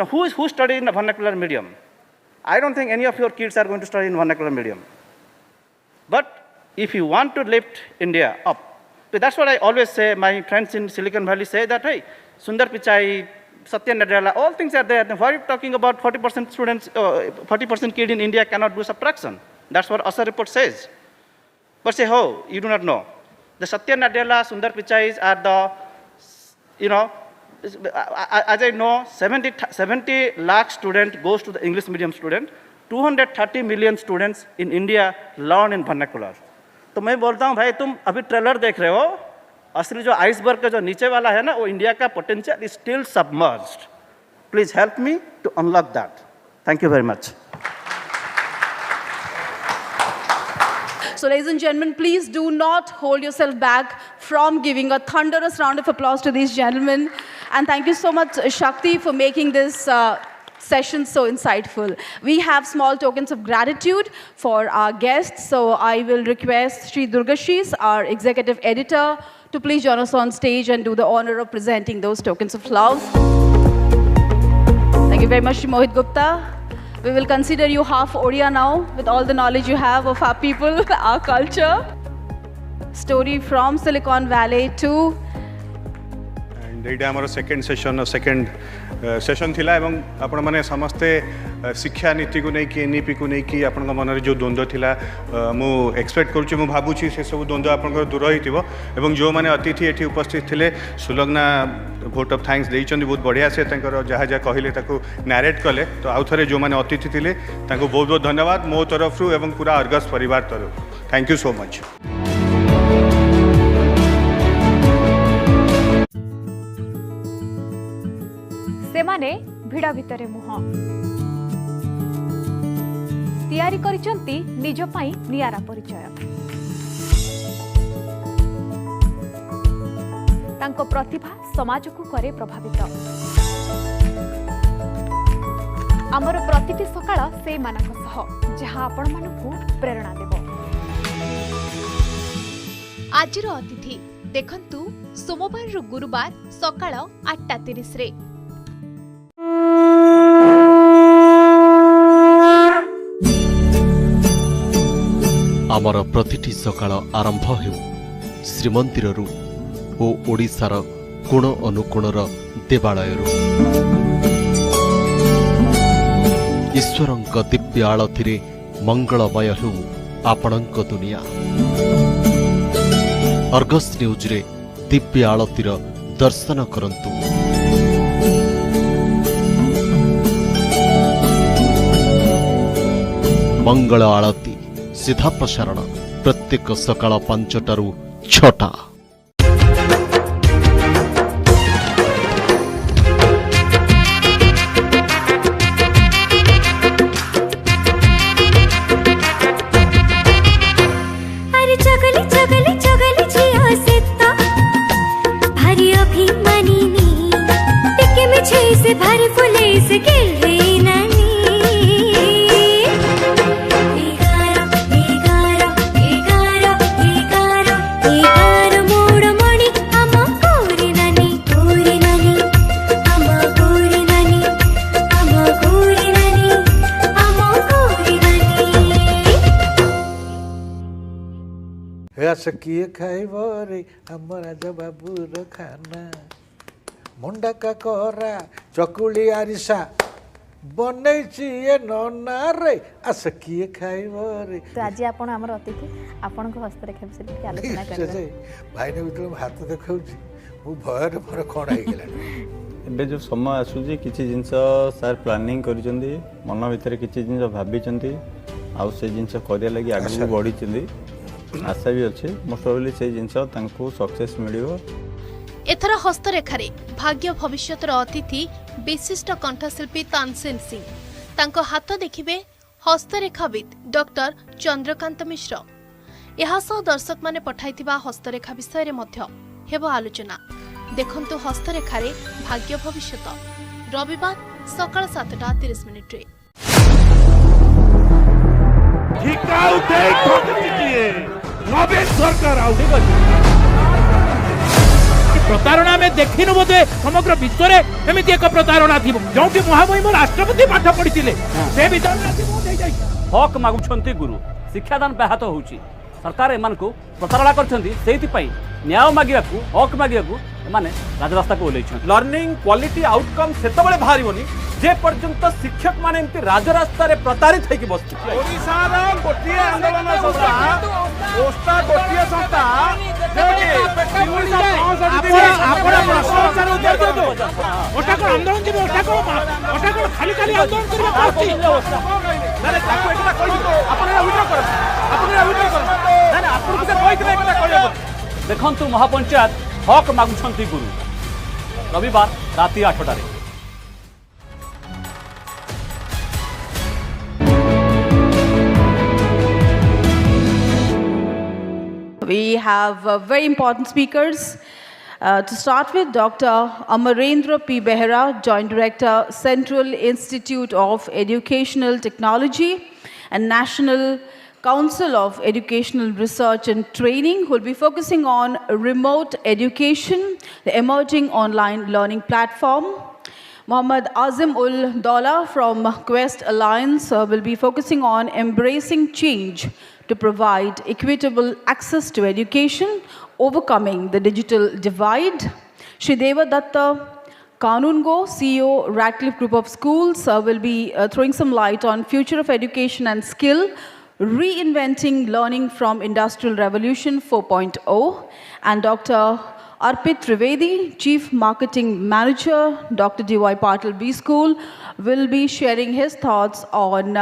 who studied in a vernacular medium? I don't think any of your kids are going to study in vernacular medium. But if you want to lift India up, so that's what I always say. My friends in Silicon Valley say that, hey, Sundar Pichai, Satyara Sandhana, all things are there. Why are you talking about 40% students, 40% kid in India cannot do subtraction? That's what ASA report says. But say, oh, you do not know. The Satyara Sandhana, Sundar Pichais are the, as I know, 70 lakh student goes to the English medium student. 230 million students in India learn in vernacular. तो मैं बोलता हूँ भाई तुम अभी trailer देख रहे हो, असली जो आइसबर्ग का जो नीचे वाला है ना, वो इंडिया का potential is still submerged. Please help me to unlock that. Thank you very much. So ladies and gentlemen, please do not hold yourself back from giving a thunderous round of applause to these gentlemen. And thank you so much, Shakti, for making this session so insightful. We have small tokens of gratitude for our guests. So I will request Sri Durgashis, our executive editor, to please join us on stage and do the honor of presenting those tokens of love. Thank you very much, Shri Mohit Gupta. We will consider you half Odia now, with all the knowledge you have of our people, our culture. Story from Silicon Valley to... And this is our second session थिला एवं आपण माने समस्ते शिक्षा नीति को नहीं कि एनईपी को नहीं कि आपण मन जो द्वंद्व थिला मु एक्सपेक्ट करूची मु भाबुची से सब द्वंद्व आपण दूर होइतिबो एवं जो माने अतिथि एठी उपस्थित थिले सुलग्ना भोट ऑफ थैंक्स देइचंदी बहुत बढ़िया से तंकर जहा जहा कहिले ताको नैरेट कले तो आउ थरे जो माने अतिथि थिले ताको बहुत बहुत धन्यवाद मो तरफ रु एवं पूरा अर्गस परिवार तरफ. Thank you so much. माने भिड़ भितर मुह तैयारी करिसंती निज पई नियारा परिचय। तांको प्रतिभा समाज को करे प्रभावित। आमर प्रतिटी सकाळ से मानक सह जहां आपण मानकु प्रेरणा देबो। आजिर अतिथि देखंतु सोमवार रु गुरुवार सकाळ 8:30 रे। आमर प्रतिटी सकाळ आरंभ हेउ श्रीमंदिररू ओ ओडिशार कोण अनुकोणर देवालयरू। ईश्वरंक दिव्य आळतीरे मंगलमय हेउ आपणंक दुनिया। अर्गस न्यूज रे दिव्य आळतीर दर्शन करंतु। मंगल आळती सीधा प्रसारण प्रत्येक सकाळ 5टारू 6टा। किए खाइब रे हमर राजा बाबूर खाना मुंडा का कोरा चकुली आरिसा बनैछि ए नना रे आस किए खाइब रे। तो आज आपण हमर अतिथि आपण को हस्तरेखा विषय के आलोचना करबे। भाई ने बितल हाथ देखाउछि मु भयर भर कोण आइ गेला। एबे जो समय आसुछि किछि जिंस सर प्लानिंग करिसंदी मन भितर किछि जिंस भाबिसंदी आ से जिंस करिया लागि आगु बढ़िसंदी आशा भी अच्छे मोस्ट प्रोबेबली से जिंस तांको सक्सेस मिलियो। एथर हस्तरेखारे भाग्य भविष्यतर अतिथि विशिष्ट कंठशिल्पी तानसेन सिंह तांको हाथ देखिबे हस्तरेखाविद डॉक्टर चंद्रकांत मिश्र। यहा सह दर्शक माने पठाइथिबा हस्तरेखा विषय रे मध्य हेबो आलोचना। देखंतु हस्तरेखारे भाग्य भविष्यत रविवार सकाळ 7:30 रे। नवीन सरकार प्रतारणा में देखिनु बोधे समग्र विश्व रे एमिति एक प्रतारणा थिबो जोंकि महामहिम राष्ट्रपति पाठ पढ़िथिले से विधान हक मागुछंती गुरु शिक्षादान ब्याहत होउची। सरकार एमान को प्रतारणा करछंती सेति पई न्याय मागियाकू हक मागियाकू माने राजरास्ता को ओलेछन। लर्निंग क्वालिटी आउटकम सेतबेले बाहरिबोनी जे पर्यंत शिक्षक माने एमती राजरास्ता रे प्रतारित होइकी बसती। ओडिसा रा गोटिए आंदोलन संस्था ओस्ता गोटिए संस्था आपण भ्रष्टाचार उत्तर दो ओटा को आंदोलन जे ओटा को खाली खाली आंदोलन करबा पड़ती माने ताको एकटा कहि आपण उठा कर ना आपण के कहितले एकटा कहियो। देखंतु महापंचायत हक मागुछंती गुरु रविवार राति 8टा रे। We have very important speakers. To start with, Dr. Amarendra P. Behera, Joint Director, Central Institute of Educational Technology and National Council of Educational Research and Training, who will be focusing on remote education, the emerging online learning platform. Mohammad Azim ul Daula from Quest Alliance will be focusing on embracing change to provide equitable access to education, overcoming the digital divide. Shri Deva Datta Kanungo, CEO, Ratcliffe Group of Schools, will be throwing some light on future of education and skill, reinventing learning from Industrial Revolution 4.0. And Dr. Arpit Trivedi, Chief Marketing Manager, Dr. D.Y. Patil B School, will be sharing his thoughts on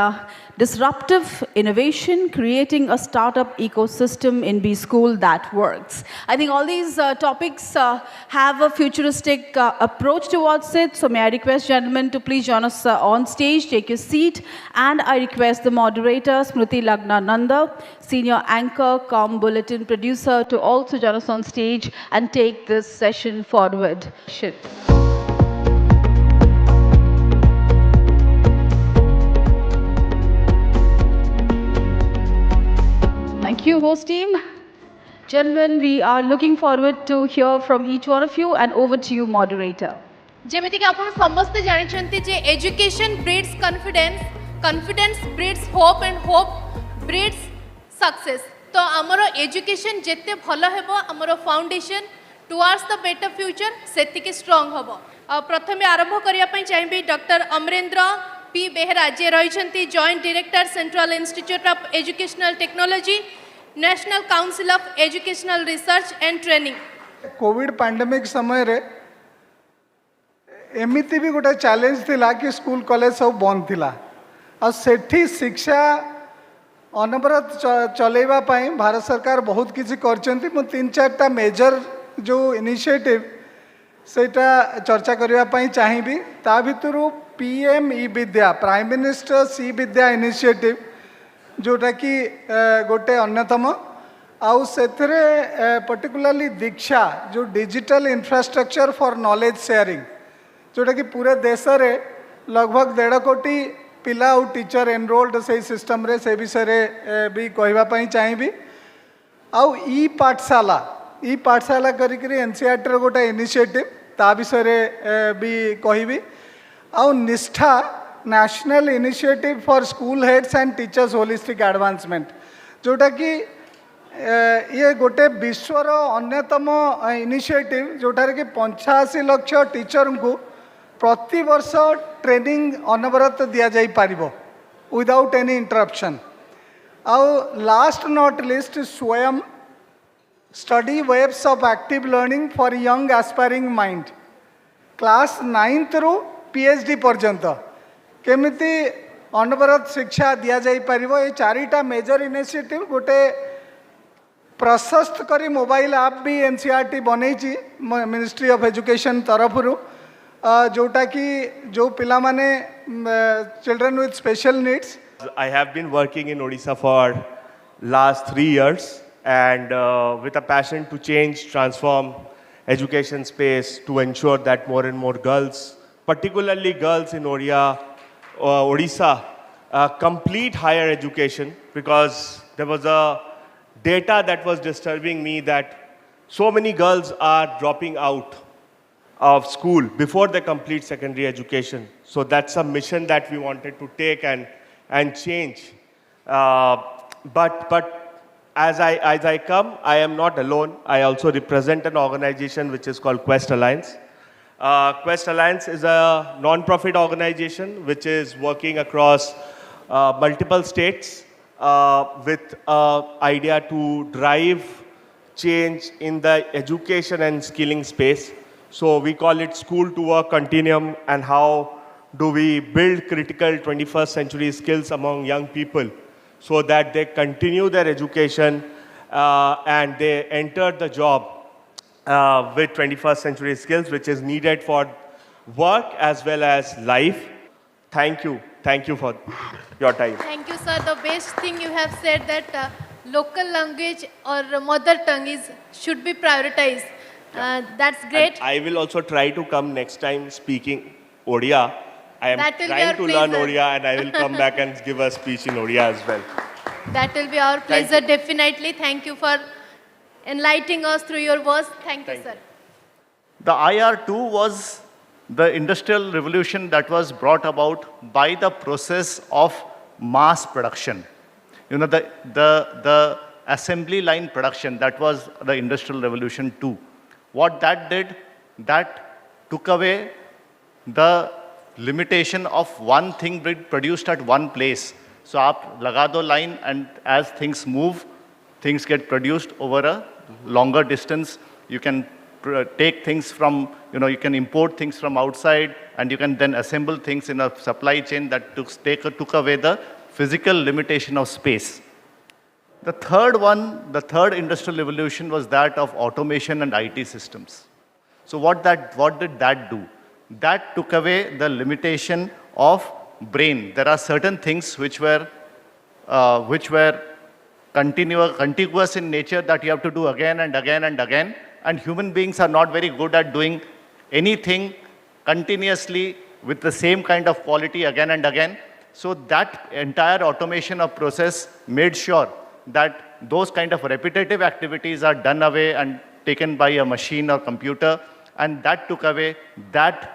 disruptive innovation, creating a startup ecosystem in B School that works. I think all these topics have a futuristic approach towards it. So may I request gentlemen to please join us on stage, take your seat, and I request the moderator, Smriti Lagnananda, senior anchor, bulletin producer, to also join us on stage and take this session forward. Thank you, host team. Gentlemen, we are looking forward to hear from each one of you, and over to you, moderator. जेमिति कि आपण समस्त जानिछंती जे education breeds confidence, confidence breeds hope and hope breeds success. तो आमर education जेते भल हेबो आमर foundation towards the better future सेतिके स्ट्रांग हेबो. प्रथमे आरंभ करिया पई चाहिबी डॉक्टर अमरेंद्र पी बेहरा जे रहिछंती joint director central institute of educational technology, national council of educational research and training. Covid pandemic समय रे एमिति भी गोटे चैलेंज थिला कि स्कूल कॉलेज सब बंद थिला आ सेठी शिक्षा अनवरत चलेबा पई भारत सरकार बहुत किसी करचंती. मु 3-4टा मेजर जो इनिशिएटिव सेटा चर्चा करबा पई चाहिबी. ता भितरु पीएम ई विद्या, प्राइम मिनिस्टर्स ई विद्या इनिशिएटिव, जोटा कि गोटे अन्यतम आउ सेथरे पर्टिकुलरली दीक्षा जो digital infrastructure for knowledge sharing, जोटा कि पूरे देश रे लगभग 1.5 कोटी पिला और टीचर एनरोल्ड से सिस्टम रे से विषय रे भी कहबा पई चाहिबी. आउ ई पाठशाला करिकरी एनसीईआरटी रो गोटे इनिशिएटिव ता विषय रे भी कहबी. आउ निष्ठा national initiative for school heads and teachers holistic advancement, जोटा कि ये गोटे विश्वर अन्यतम इनिशिएटिव जोटार कि 85 लाख टीचर को प्रति वर्ष ट्रेनिंग अनवरत दिया जाई पारिबो विदाउट एनी इंटरप्शन. आउ last not least Swayam study webs of active learning for young aspiring mind, class 9th रु पीएचडी पर्यंत केमिति अनवरत शिक्षा दिया जाई पारिबो. ये 4टा मेजर इनिशिएटिव गोटे प्रशस्त करी मोबाइल ऐप भी एनसीईआरटी बनैछि मिनिस्ट्री ऑफ एजुकेशन तरफ रु, जोटा कि जो पिला माने children with special needs. I have been working in Odisha for last 3 years and with a passion to change, transform education space to ensure that more and more girls, particularly girls in Odisha, complete higher education, because there was a data that was disturbing me that so many girls are dropping out of school before they complete secondary education. So that's a mission that we wanted to take and change. But as I come, I am not alone. I also represent an organization which is called Quest Alliance. Quest Alliance is a non-profit organization which is working across multiple states with an idea to drive change in the education and skilling space. So we call it School to Work Continuum, and how do we build critical 21st century skills among young people so that they continue their education and they enter the job with 21st century skills, which is needed for work as well as life. Thank you. Thank you for your time. Thank you, sir. The best thing you have said that local language or mother tongue should be prioritized. That's great. And I will also try to come next time speaking Odia. I am trying to learn Odia, and I will come back and give a speech in Odia as well. That will be our pleasure, definitely. Thank you for enlightening us through your words. Thank you, sir. The IR2 was the industrial revolution that was brought about by the process of mass production. You know, the assembly line production, that was the industrial revolution 2. What that did, that took away the limitation of one thing being produced at one place. So aap laga do line, and as things move, things get produced over a longer distance. You can take things from, you can import things from outside, and you can then assemble things in a supply chain that took away the physical limitation of space. The third industrial revolution was that of automation and IT systems. So what did that do? That took away the limitation of brain. There are certain things which were contiguous in nature that you have to do again and again and again, and human beings are not very good at doing anything continuously with the same kind of quality again and again. So that entire automation of process made sure that those kind of repetitive activities are done away and taken by a machine or computer, and that took away that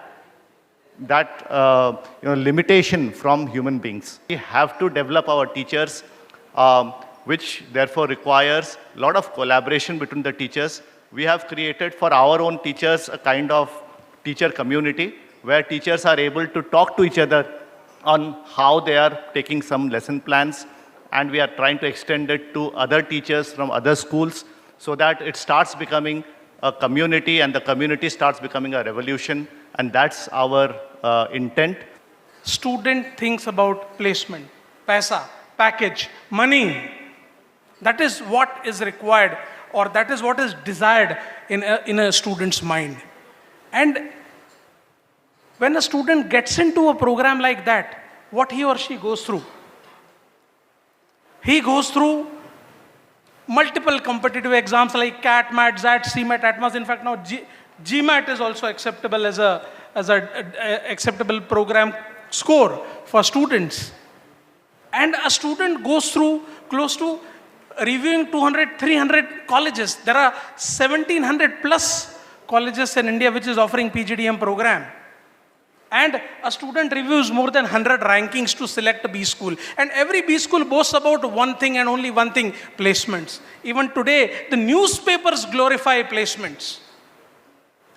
limitation from human beings. We have to develop our teachers, which therefore requires a lot of collaboration between the teachers. We have created for our own teachers a kind of teacher community where teachers are able to talk to each other on how they are taking some lesson plans, and we are trying to extend it to other teachers from other schools so that it starts becoming a community, and the community starts becoming a revolution, and that's our intent. Student thinks about placement, paisa, package, money. That is what is required, or that is what is desired in a student's mind. And when a student gets into a program like that, what he or she goes through? He goes through multiple competitive exams like CAT, MAT, ZAT, CMAT, ATMAS. In fact, now GMAT is also acceptable as a acceptable program score for students. And a student goes through close to reviewing 200, 300 colleges. There are 1700 plus colleges in India which is offering PGDM program. And a student reviews more than 100 rankings to select a B school. And every B school boasts about one thing and only one thing, placements. Even today, the newspapers glorify placements.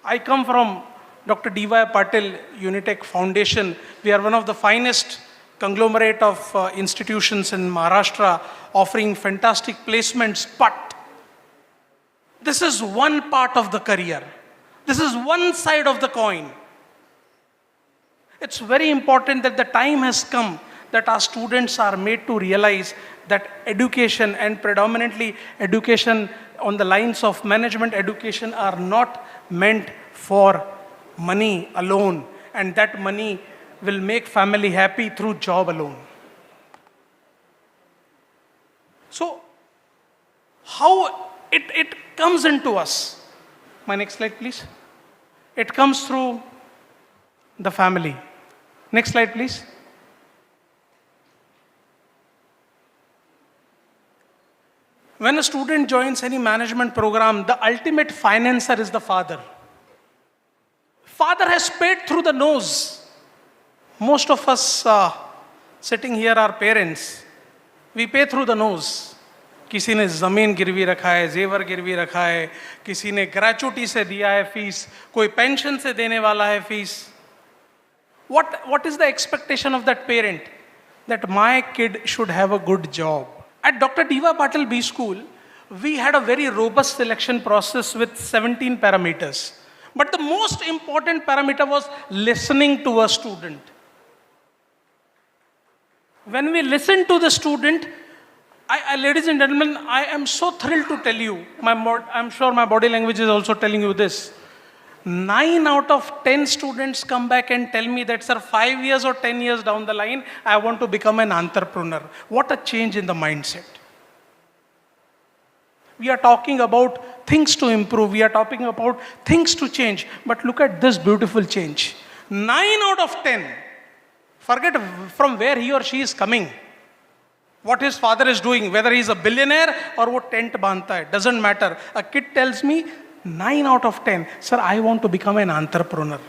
I come from Dr. D.Y. Patil Unitech Foundation. We are one of the finest conglomerate of institutions in Maharashtra offering fantastic placements. But this is one part of the career. This is one side of the coin. It's very important that the time has come that our students are made to realize that education, and predominantly education on the lines of management education, are not meant for money alone, and that money will make family happy through job alone. So how it comes into us? My next slide, please. It comes through the family. Next slide, please. When a student joins any management program, the ultimate financer is the father. Father has paid through the nose. Most of us sitting here are parents. We pay through the nose. किसी ने ज़मीन गिरवी रखा है, जेवर गिरवी रखा है, किसी ने ग्रेचुटी से दिया है फीस, कोई पेंशन से देने वाला है fees. What is the expectation of that parent? That my kid should have a good job. At Dr. D.Y. Patil B School, we had a very robust selection process with 17 parameters. But the most important parameter was listening to a student. When we listen to the student, ladies and gentlemen, I am so thrilled to tell you, I'm sure my body language is also telling you this. 9 out of 10 students come back and tell me that, sir, 5 years or 10 years down the line, I want to become an entrepreneur. What a change in the mindset. We are talking about things to improve. We are talking about things to change. But look at this beautiful change. 9 out of 10. Forget from where he or she is coming. What his father is doing, whether he is a billionaire or what tent bandta hai, doesn't matter. A kid tells me, 9 out of 10, sir, I want to become an entrepreneur.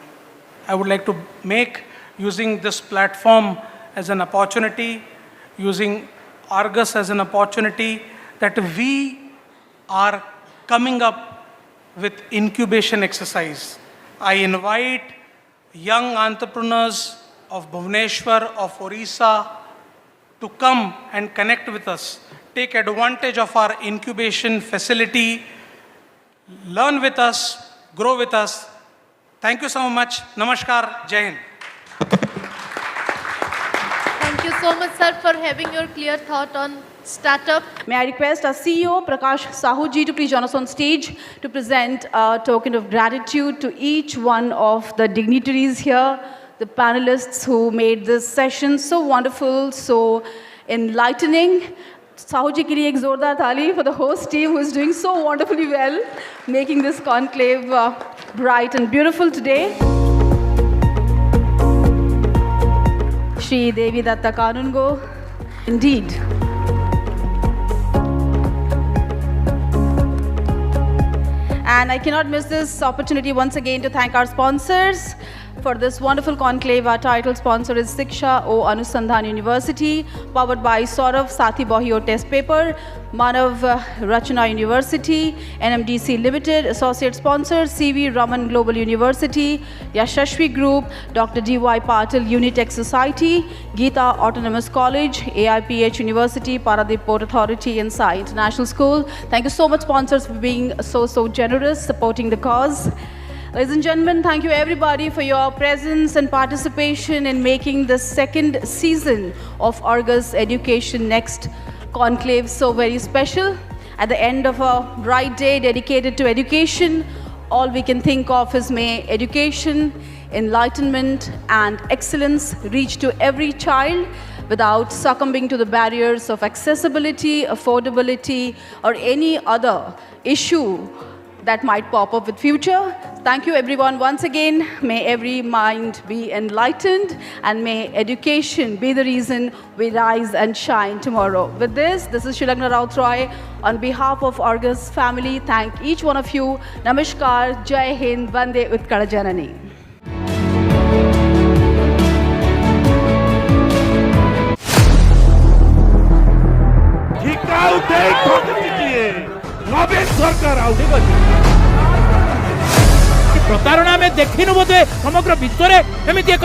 I would like to make, using this platform as an opportunity, using Argus as an opportunity, that we are coming up with incubation exercise. I invite young entrepreneurs of Bhubaneswar, of Odisha, to come and connect with us. Take advantage of our incubation facility. Learn with us, grow with us. Thank you so much. Namaskar. Jai Hind. Thank you so much, sir, for having your clear thought on startup. May I request our CEO, Prakash Sahu ji, to please join us on stage to present a token of gratitude to each one of the dignitaries here, the panelists who made this session so wonderful, so enlightening. Sahu ji ke liye ek zordar thali for the host team who is doing so wonderfully well, making this conclave bright and beautiful today. Shri Devi Datta Kanungo, indeed. And I cannot miss this opportunity once again to thank our sponsors for this wonderful conclave. Our title sponsor is Siksha O Anusandhan University, powered by Saurav Sati Bahio Test Paper, Manav Rachana University, NMDC Limited, associate sponsor CV Raman Global University, Yashashvi Group, Dr. D.Y. Patil Unitech Society, Geeta Autonomous College, AIPH University, Paradip Port Authority, and Sai International School. Thank you so much, sponsors, for being so generous, supporting the cause. Ladies and gentlemen, thank you everybody for your presence and participation in making the second season of Argus Education Next Conclave so very special. At the end of a bright day dedicated to education, all we can think of is may education, enlightenment, and excellence reach to every child without succumbing to the barriers of accessibility, affordability, or any other issue that might pop up with future. Thank you everyone once again. May every mind be enlightened, and may education be the reason we rise and shine tomorrow. With this is Shilagna Rautroy. On behalf of Argus family, thank each one of you. Namaskar, Jai Hind, Vande Utkala Janani. प्रतारणा में देखिनु बोधे समग्र विश्व में एमती एक